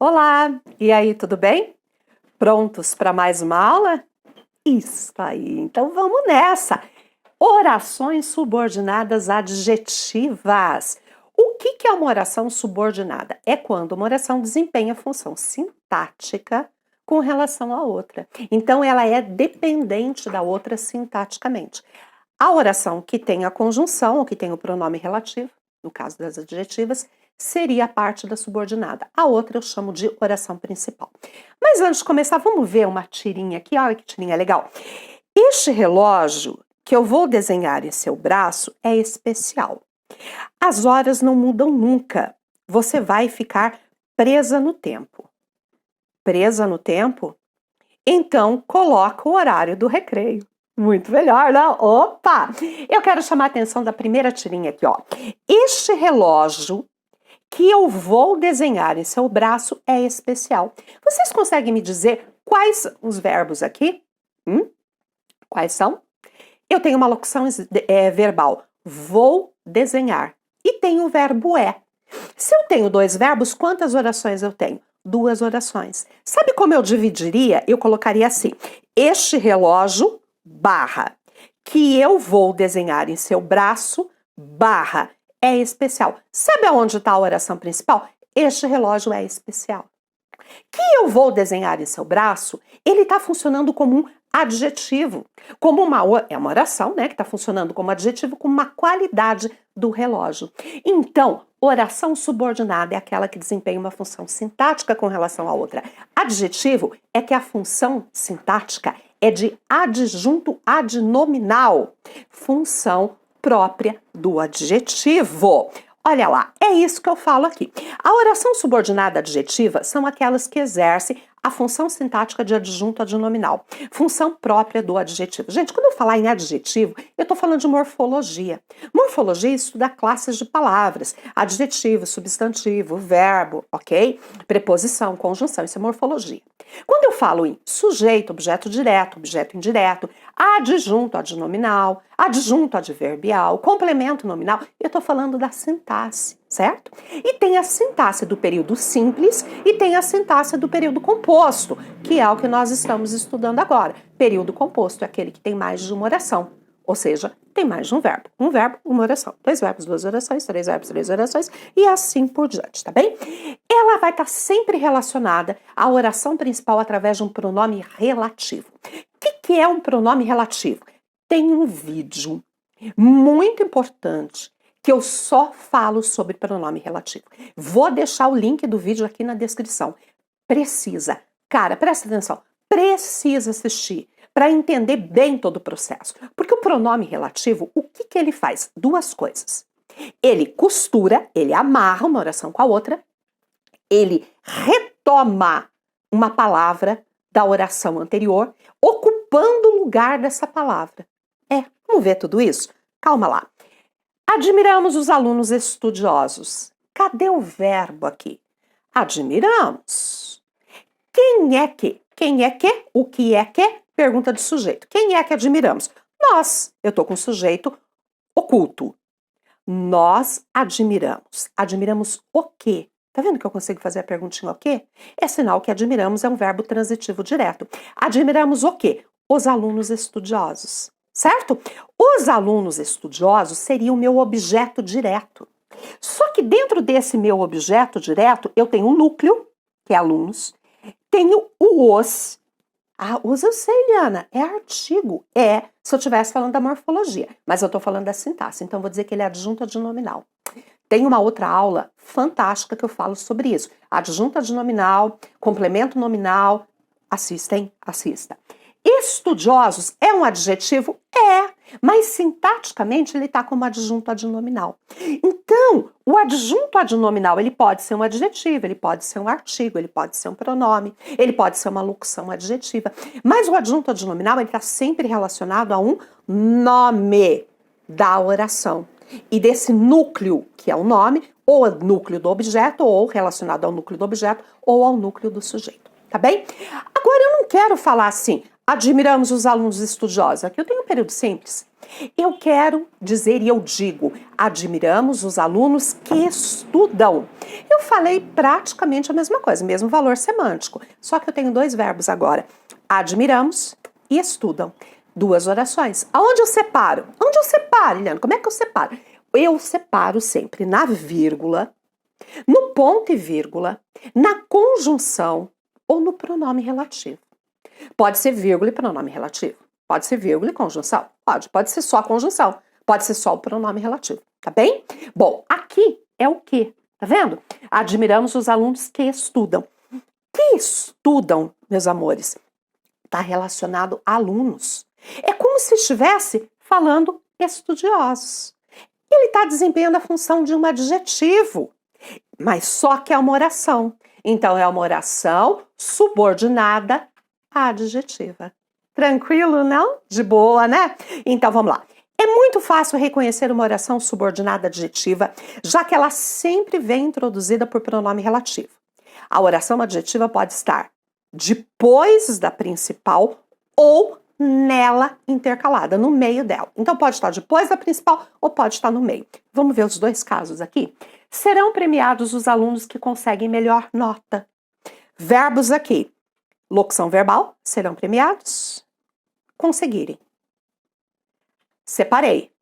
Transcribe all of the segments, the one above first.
Olá! E aí, tudo bem? Prontos para mais uma aula? Isso aí, então vamos nessa! Orações subordinadas adjetivas. O que é uma oração subordinada? É quando uma oração desempenha função sintática com relação à outra. Então, ela é dependente da outra sintaticamente. A oração que tem a conjunção, ou que tem o pronome relativo, no caso das adjetivas, seria a parte da subordinada. A outra eu chamo de oração principal. Mas antes de começar, vamos ver uma tirinha aqui. Olha que tirinha legal. Este relógio que eu vou desenhar em seu braço é especial. As horas não mudam nunca. Você vai ficar presa no tempo. Presa no tempo? Então, coloca o horário do recreio. Muito melhor, não? Opa! Eu quero chamar a atenção da primeira tirinha aqui, ó. Este relógio que eu vou desenhar em seu braço é especial. Vocês conseguem me dizer quais os verbos aqui? Quais são? Eu tenho uma locução verbal. Vou desenhar. E tenho o verbo é. Se eu tenho dois verbos, quantas orações eu tenho? Duas orações. Sabe como eu dividiria? Eu colocaria assim. Este relógio, barra, que eu vou desenhar em seu braço, barra, é especial. Sabe aonde está a oração principal? Este relógio é especial. Que eu vou desenhar em seu braço, ele está funcionando como um adjetivo, como é uma oração, né, que está funcionando como adjetivo com uma qualidade do relógio. Então, oração subordinada é aquela que desempenha uma função sintática com relação à outra. Adjetivo é que a função sintática é de adjunto adnominal, função própria do adjetivo. Olha lá, é isso que eu falo aqui. A oração subordinada adjetiva são aquelas que exercem a função sintática de adjunto adnominal, função própria do adjetivo. Gente, quando eu falar em adjetivo, eu estou falando de morfologia. Morfologia estuda classes de palavras, adjetivo, substantivo, verbo, ok? Preposição, conjunção, isso é morfologia. Quando eu falo em sujeito, objeto direto, objeto indireto, adjunto adnominal, adjunto adverbial, complemento nominal, eu estou falando da sintaxe, certo? E tem a sintaxe do período simples e tem a sintaxe do período composto, que é o que nós estamos estudando agora. Período composto é aquele que tem mais de uma oração, ou seja, tem mais de um verbo. Um verbo, uma oração. Dois verbos, duas orações, três verbos, três orações e assim por diante, tá bem? Ela vai estar sempre relacionada à oração principal através de um pronome relativo. O que é um pronome relativo? Tem um vídeo muito importante que eu só falo sobre pronome relativo. Vou deixar o link do vídeo aqui na descrição. Precisa, cara, presta atenção, precisa assistir para entender bem todo o processo. Porque o pronome relativo, o que ele faz? Duas coisas. Ele costura, ele amarra uma oração com a outra, ele retoma uma palavra da oração anterior, ocupando o lugar dessa palavra. Vamos ver tudo isso? Calma lá. Admiramos os alunos estudiosos. Cadê o verbo aqui? Admiramos. Quem é que? Quem é que? O que é que? Pergunta de sujeito. Quem é que admiramos? Nós. Eu estou com sujeito oculto. Nós admiramos. Admiramos o quê? Tá vendo que eu consigo fazer a perguntinha o quê? É sinal que admiramos é um verbo transitivo direto. Admiramos o quê? Os alunos estudiosos. Certo? Os alunos estudiosos seriam o meu objeto direto. Só que dentro desse meu objeto direto, eu tenho um núcleo, que é alunos, tenho o os. Os eu sei, Liana, é artigo. Se eu estivesse falando da morfologia, mas eu estou falando da sintaxe, então vou dizer que ele é adjunto adnominal. Tem uma outra aula fantástica que eu falo sobre isso. Adjunto adnominal, complemento nominal. Assista, hein? Assista. Estudiosos é um adjetivo? Mas sintaticamente ele está como adjunto adnominal. Então, o adjunto adnominal ele pode ser um adjetivo, ele pode ser um artigo, ele pode ser um pronome, ele pode ser uma locução adjetiva. Mas o adjunto adnominal ele está sempre relacionado a um nome da oração. E desse núcleo, que é o nome, ou núcleo do objeto, ou relacionado ao núcleo do objeto, ou ao núcleo do sujeito. tá bem? Agora eu não quero falar assim, admiramos os alunos estudiosos. Aqui eu tenho um período simples. Eu quero dizer e eu digo, admiramos os alunos que estudam. Eu falei praticamente a mesma coisa, mesmo valor semântico, só que eu tenho dois verbos agora. Admiramos e estudam. Duas orações. Aonde eu separo? Onde eu separo, Eliana? Como é que eu separo? Eu separo sempre na vírgula, no ponto e vírgula, na conjunção ou no pronome relativo. Pode ser vírgula e pronome relativo. Pode ser vírgula e conjunção. Pode ser só a conjunção. Pode ser só o pronome relativo. Tá bem? Bom, aqui é o que? Tá vendo? Admiramos os alunos que estudam. Que estudam, meus amores, está relacionado a alunos. É como se estivesse falando estudiosos. Ele está desempenhando a função de um adjetivo, mas só que é uma oração. Então, é uma oração subordinada adjetiva. Tranquilo, não? De boa, né? Então, vamos lá. É muito fácil reconhecer uma oração subordinada adjetiva, já que ela sempre vem introduzida por pronome relativo. A oração adjetiva pode estar depois da principal ou nela intercalada, no meio dela. Então, pode estar depois da principal ou pode estar no meio. Vamos ver os dois casos aqui? Serão premiados os alunos que conseguem melhor nota. Verbos aqui. Locução verbal, serão premiados. Conseguirem. Separei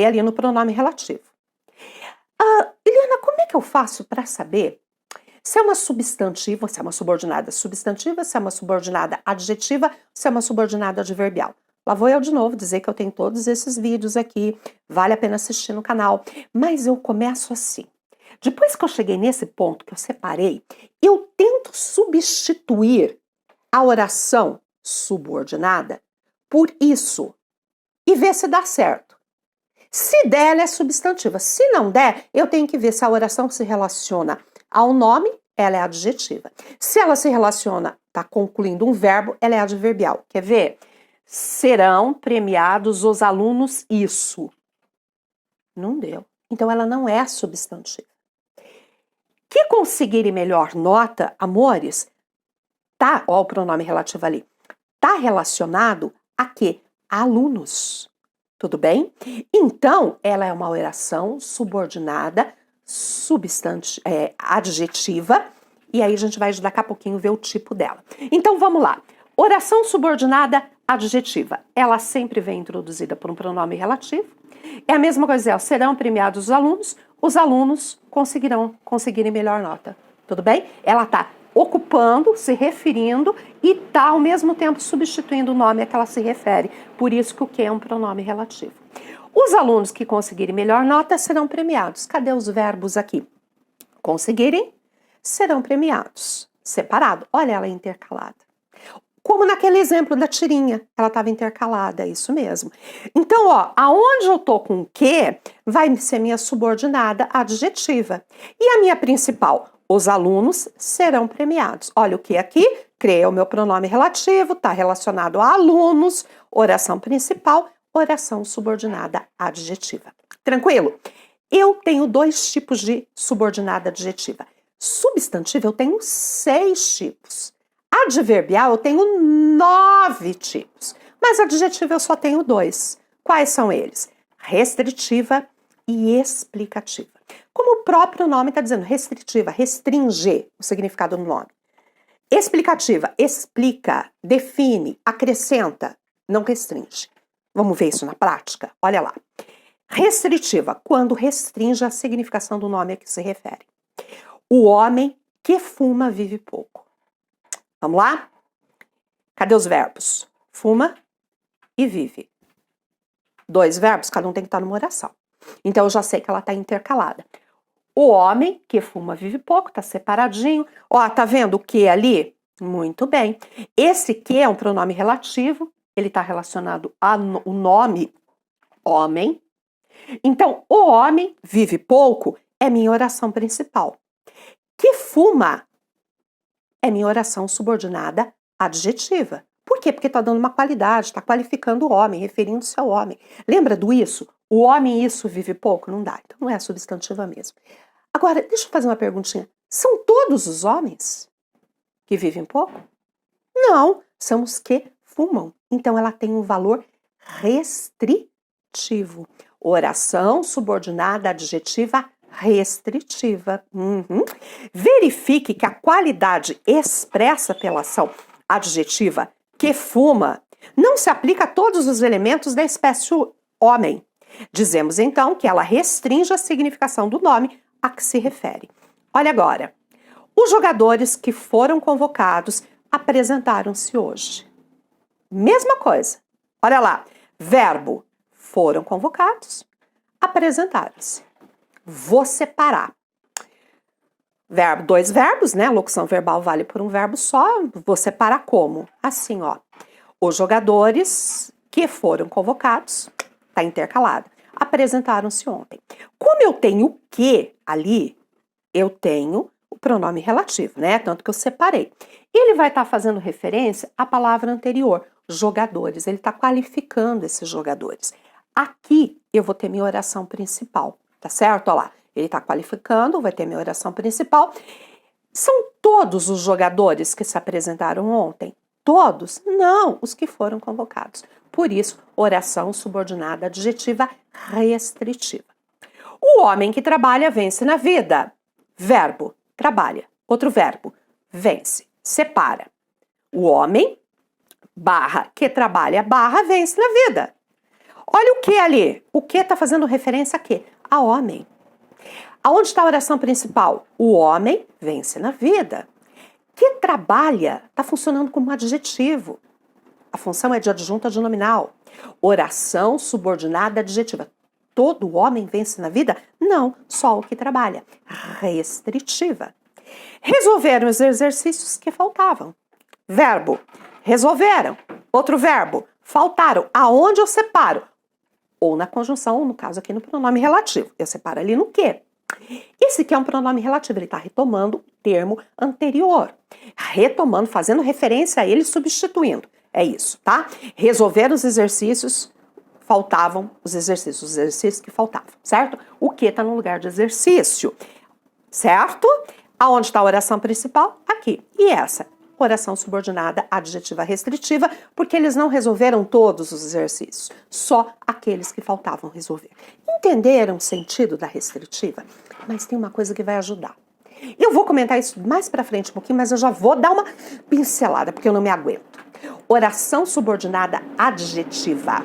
ali no pronome relativo. Eliana, como é que eu faço para saber se é uma substantiva, se é uma subordinada substantiva, se é uma subordinada adjetiva, se é uma subordinada adverbial? Lá vou eu de novo dizer que eu tenho todos esses vídeos aqui, vale a pena assistir no canal, mas eu começo assim. Depois que eu cheguei nesse ponto que eu separei, eu tento substituir a oração subordinada por isso e ver se dá certo. Se der, ela é substantiva. Se não der, eu tenho que ver se a oração se relaciona ao nome, ela é adjetiva. Se ela se relaciona, está concluindo um verbo, ela é adverbial. Quer ver? Serão premiados os alunos isso. Não deu. Então, ela não é substantiva. Que conseguirem melhor nota, amores, tá, ó o pronome relativo ali, tá relacionado a quê? Alunos. Tudo bem? Então, ela é uma oração subordinada, adjetiva, e aí a gente vai daqui a pouquinho ver o tipo dela. Então, vamos lá. Oração subordinada adjetiva. Ela sempre vem introduzida por um pronome relativo. É a mesma coisa, serão premiados os alunos conseguirem melhor nota. Tudo bem? Ela está ocupando, se referindo e está ao mesmo tempo substituindo o nome a que ela se refere. Por isso que o que é um pronome relativo. Os alunos que conseguirem melhor nota serão premiados. Cadê os verbos aqui? Conseguirem, serão premiados. Separado. Olha ela intercalada. Como naquele exemplo da tirinha, ela estava intercalada, é isso mesmo. Então, ó, aonde eu tô com o que, vai ser minha subordinada adjetiva. E a minha principal? Os alunos serão premiados. Olha o que aqui, criei o meu pronome relativo, está relacionado a alunos, oração principal, oração subordinada adjetiva. Tranquilo? Eu tenho dois tipos de subordinada adjetiva. Substantiva eu tenho 6 tipos. Adverbial eu tenho 9 tipos. Mas adjetiva eu só tenho 2. Quais são eles? Restritiva e explicativa. Como o próprio nome está dizendo, restritiva, restringe o significado do nome. Explicativa, explica, define, acrescenta, não restringe. Vamos ver isso na prática? Olha lá. Restritiva, quando restringe a significação do nome a que se refere. O homem que fuma vive pouco. Vamos lá? Cadê os verbos? Fuma e vive. 2 verbos, cada um tem que estar numa oração. Então, eu já sei que ela está intercalada. O homem que fuma vive pouco, está separadinho. Ó, tá vendo o que ali? Muito bem. Esse que é um pronome relativo, ele está relacionado ao nome homem. Então, o homem vive pouco é minha oração principal. Que fuma é minha oração subordinada adjetiva. Por quê? Porque está dando uma qualidade, está qualificando o homem, referindo-se ao homem. Lembra do isso? O homem isso vive pouco? Não dá. Então não é substantiva mesmo. Agora, deixa eu fazer uma perguntinha. São todos os homens que vivem pouco? Não, são os que fumam. Então, ela tem um valor restritivo. Oração subordinada adjetiva restritiva. Verifique que a qualidade expressa pela ação adjetiva que fuma não se aplica a todos os elementos da espécie homem. Dizemos então que ela restringe a significação do nome a que se refere. Olha agora. Os jogadores que foram convocados apresentaram-se hoje. Mesma coisa. Olha lá. Verbo. Foram convocados. Apresentaram-se. Vou separar. Verbo, 2 verbos, né? Locução verbal vale por um verbo só. Vou separar como? Assim, ó. Os jogadores que foram convocados, tá intercalado, apresentaram-se ontem. Como eu tenho o que ali, eu tenho o pronome relativo, né? Tanto que eu separei. Ele vai estar fazendo referência à palavra anterior, jogadores. Ele está qualificando esses jogadores. Aqui eu vou ter minha oração principal, tá certo? Olha lá, ele está qualificando, vai ter minha oração principal. São todos os jogadores que se apresentaram ontem? Todos? Não, os que foram convocados. Por isso, oração subordinada adjetiva restritiva. O homem que trabalha vence na vida. Verbo, trabalha. Outro verbo, vence, separa. O homem, barra, que trabalha, barra, vence na vida. Olha o que ali. O que está fazendo referência a quê? A homem. Aonde está a oração principal? O homem vence na vida. Que trabalha está funcionando como adjetivo. A função é de adjunto adnominal. Oração subordinada adjetiva. Todo homem vence na vida? Não, só o que trabalha. Restritiva. Resolveram os exercícios que faltavam. Verbo, resolveram. Outro verbo, faltaram. Aonde eu separo? Ou na conjunção, ou no caso aqui no pronome relativo. Eu separo ali no que. Esse que é um pronome relativo, ele está retomando o termo anterior. Retomando, fazendo referência a ele, substituindo. É isso, tá? Resolveram os exercícios, faltavam os exercícios que faltavam, certo? O que está no lugar de exercício, certo? Aonde está a oração principal? Aqui. E essa? Oração subordinada adjetiva restritiva, porque eles não resolveram todos os exercícios, só aqueles que faltavam resolver. Entenderam o sentido da restritiva? Mas tem uma coisa que vai ajudar. Eu vou comentar isso mais pra frente um pouquinho, mas eu já vou dar uma pincelada, porque eu não me aguento. Oração subordinada adjetiva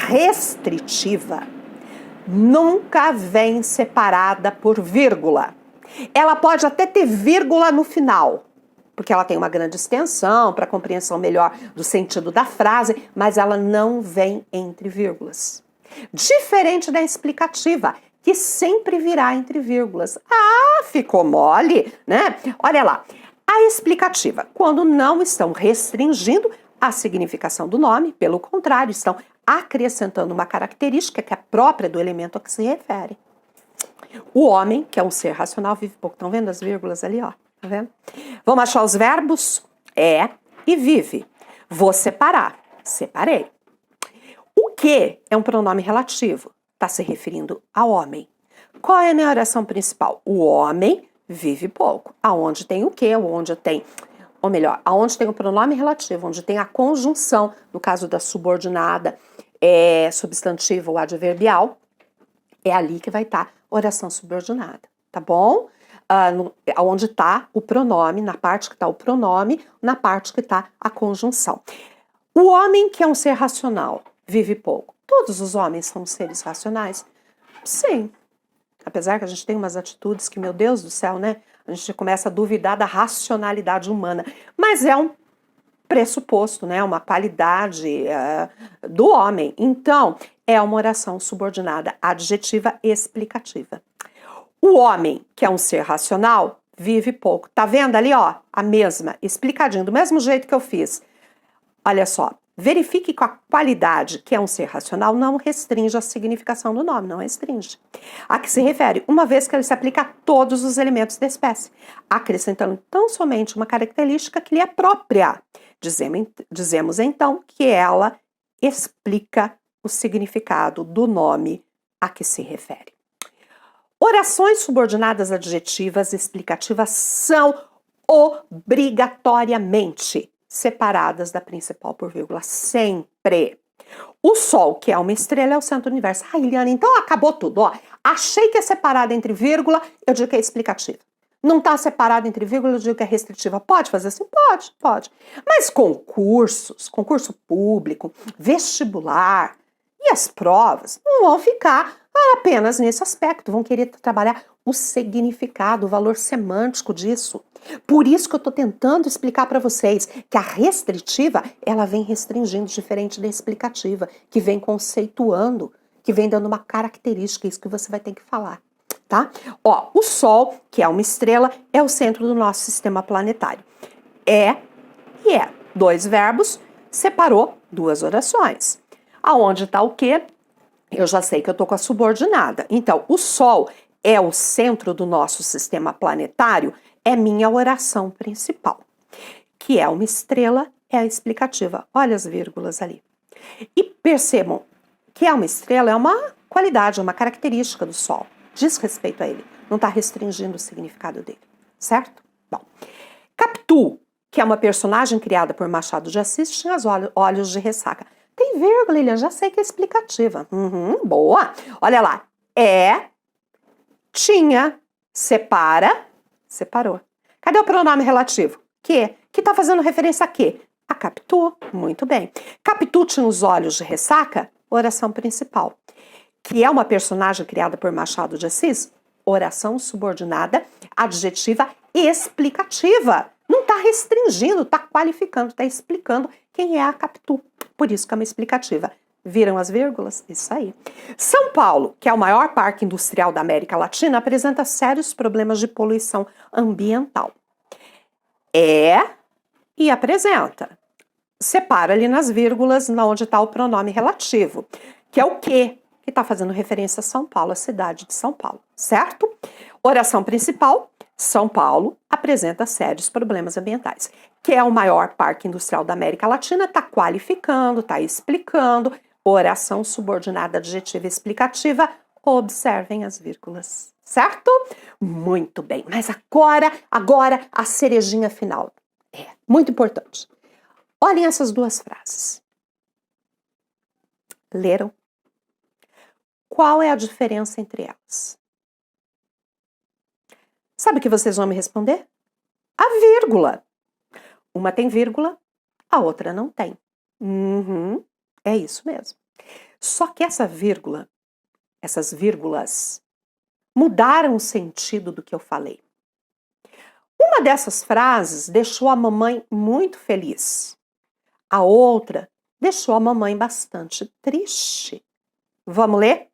restritiva nunca vem separada por vírgula. Ela pode até ter vírgula no final, porque ela tem uma grande extensão para compreensão melhor do sentido da frase, mas ela não vem entre vírgulas. Diferente da explicativa, que sempre virá entre vírgulas. Ah, ficou mole, né? Olha lá. A explicativa, quando não estão restringindo a significação do nome, pelo contrário, estão acrescentando uma característica que é própria do elemento a que se refere. O homem, que é um ser racional, vive pouco. Estão vendo as vírgulas ali, ó? Tá vendo? Vamos achar os verbos? É e vive. Vou separar. Separei. O que é um pronome relativo? Está se referindo ao homem. Qual é a minha oração principal? O homem vive pouco. Aonde tem o que? Onde tem, ou melhor, aonde tem o pronome relativo, onde tem a conjunção, no caso da subordinada, substantivo ou adverbial, é ali que vai estar oração subordinada, tá bom? Onde está o pronome, na parte que está o pronome, na parte que está a conjunção. O homem que é um ser racional vive pouco. Todos os homens são seres racionais? Sim. Apesar que a gente tem umas atitudes que, meu Deus do céu, né? A gente começa a duvidar da racionalidade humana. Mas é um pressuposto, né? Uma qualidade do homem. Então, é uma oração subordinada adjetiva explicativa. O homem, que é um ser racional, vive pouco. Tá vendo ali, ó? A mesma, explicadinho, do mesmo jeito que eu fiz. Olha só. Verifique que a qualidade, que é um ser racional, não restringe a significação do nome, não restringe. A que se refere, uma vez que ele se aplica a todos os elementos da espécie, acrescentando tão somente uma característica que lhe é própria. Dizemos então que ela explica o significado do nome a que se refere. Orações subordinadas adjetivas explicativas são obrigatoriamente separadas da principal por vírgula, sempre. O Sol, que é uma estrela, é o centro do universo. Ah, Eliana, então acabou tudo. Ó, achei que é separada entre vírgula, eu digo que é explicativa. Não está separado entre vírgula, eu digo que é restritiva. Pode fazer assim? Pode. Mas concurso público, vestibular e as provas não vão ficar apenas nesse aspecto. Vão querer trabalhar o significado, o valor semântico disso. Por isso que eu estou tentando explicar para vocês que a restritiva, ela vem restringindo, diferente da explicativa, que vem conceituando, que vem dando uma característica, isso que você vai ter que falar. Tá? Ó, o Sol, que é uma estrela, é o centro do nosso sistema planetário. É e é. 2 verbos, separou 2 orações. Aonde está o quê? Eu já sei que eu estou com a subordinada. Então, o Sol é o centro do nosso sistema planetário, é minha oração principal. Que é uma estrela, é a explicativa. Olha as vírgulas ali. E percebam que é uma estrela, é uma qualidade, uma característica do Sol. Diz respeito a ele, não está restringindo o significado dele, certo? Bom, Capitu, que é uma personagem criada por Machado de Assis, tinha os olhos de ressaca. Tem vírgula, Lilian, já sei que é explicativa. Boa. Olha lá, tinha, separa, separou. Cadê o pronome relativo? Que está fazendo referência a quê? A Capitu, muito bem. Capitu tinha os olhos de ressaca, oração principal. Que é uma personagem criada por Machado de Assis, oração subordinada, adjetiva explicativa. Não está restringindo, está qualificando, está explicando quem é a Capitu. Por isso que é uma explicativa. Viram as vírgulas? Isso aí. São Paulo, que é o maior parque industrial da América Latina, apresenta sérios problemas de poluição ambiental. E apresenta. Separa ali nas vírgulas, onde está o pronome relativo, que é o quê? Que está fazendo referência a São Paulo, a cidade de São Paulo, certo? Oração principal, São Paulo apresenta sérios problemas ambientais. Que é o maior parque industrial da América Latina, está qualificando, está explicando. Oração subordinada, adjetiva explicativa, observem as vírgulas, certo? Muito bem, mas agora a cerejinha final. Muito importante. Olhem essas 2 frases. Leram? Qual é a diferença entre elas? Sabe o que vocês vão me responder? A vírgula. Uma tem vírgula, a outra não tem. É isso mesmo. Só que essas vírgulas, mudaram o sentido do que eu falei. Uma dessas frases deixou a mamãe muito feliz. A outra deixou a mamãe bastante triste. Vamos ler?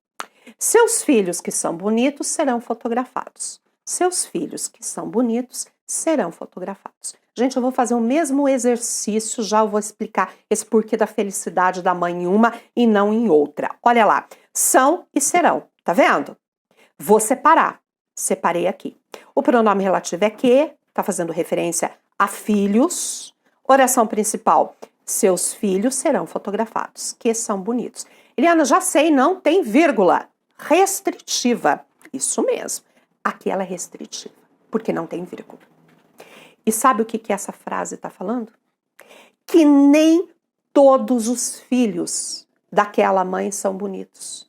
Seus filhos que são bonitos serão fotografados. Seus filhos que são bonitos serão fotografados. Gente, eu vou fazer o mesmo exercício, já eu vou explicar esse porquê da felicidade da mãe em uma e não em outra. Olha lá, são e serão, tá vendo? Vou separar, separei aqui. O pronome relativo é que, tá fazendo referência a filhos. Oração principal, seus filhos serão fotografados, que são bonitos. Eliana, já sei, não tem vírgula. Restritiva. Isso mesmo. Aqui ela é restritiva, porque não tem vírgula. E sabe o que essa frase está falando? Que nem todos os filhos daquela mãe são bonitos.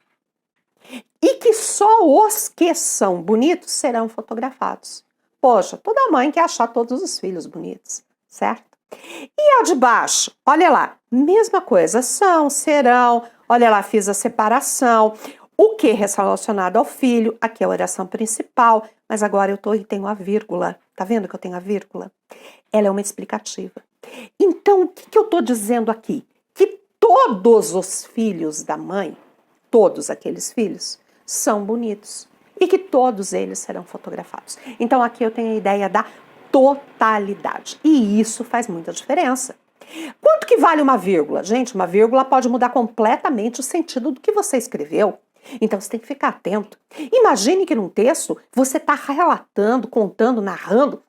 E que só os que são bonitos serão fotografados. Poxa, toda mãe quer achar todos os filhos bonitos, certo? E a de baixo, olha lá, mesma coisa, são, serão, olha lá, fiz a separação. O que relacionado ao filho, aqui é a oração principal, mas agora eu tenho a vírgula. Tá vendo que eu tenho a vírgula? Ela é uma explicativa. Então, o que eu estou dizendo aqui? Que todos os filhos da mãe, todos aqueles filhos, são bonitos. E que todos eles serão fotografados. Então, aqui eu tenho a ideia da totalidade. E isso faz muita diferença. Quanto que vale uma vírgula? Gente, uma vírgula pode mudar completamente o sentido do que você escreveu. Então, você tem que ficar atento. Imagine que num texto você está relatando, contando, narrando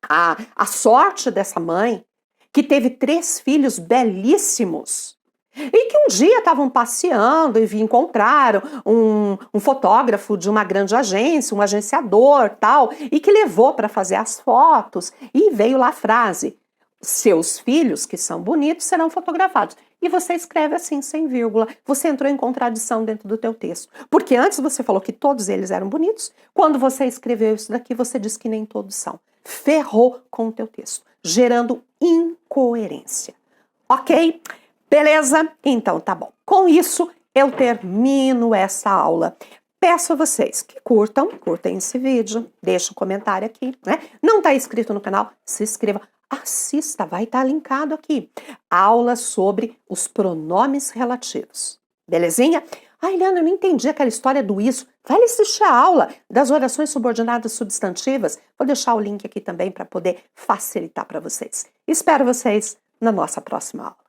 a sorte dessa mãe que teve 3 filhos belíssimos e que um dia estavam passeando e encontraram um fotógrafo de uma grande agência, um agenciador, tal, e que levou para fazer as fotos e veio lá a frase: seus filhos, que são bonitos, serão fotografados. E você escreve assim, sem vírgula. Você entrou em contradição dentro do teu texto. Porque antes você falou que todos eles eram bonitos. Quando você escreveu isso daqui, você disse que nem todos são. Ferrou com o teu texto, gerando incoerência. Ok? Beleza? Então tá bom. Com isso, eu termino essa aula. Peço a vocês que curtam esse vídeo, deixem um comentário aqui, né? Não está inscrito no canal? Se inscreva. Assista, vai estar linkado aqui. Aula sobre os pronomes relativos. Belezinha? Ai, Eliana, eu não entendi aquela história do isso. Vai assistir a aula das orações subordinadas substantivas. Vou deixar o link aqui também para poder facilitar para vocês. Espero vocês na nossa próxima aula.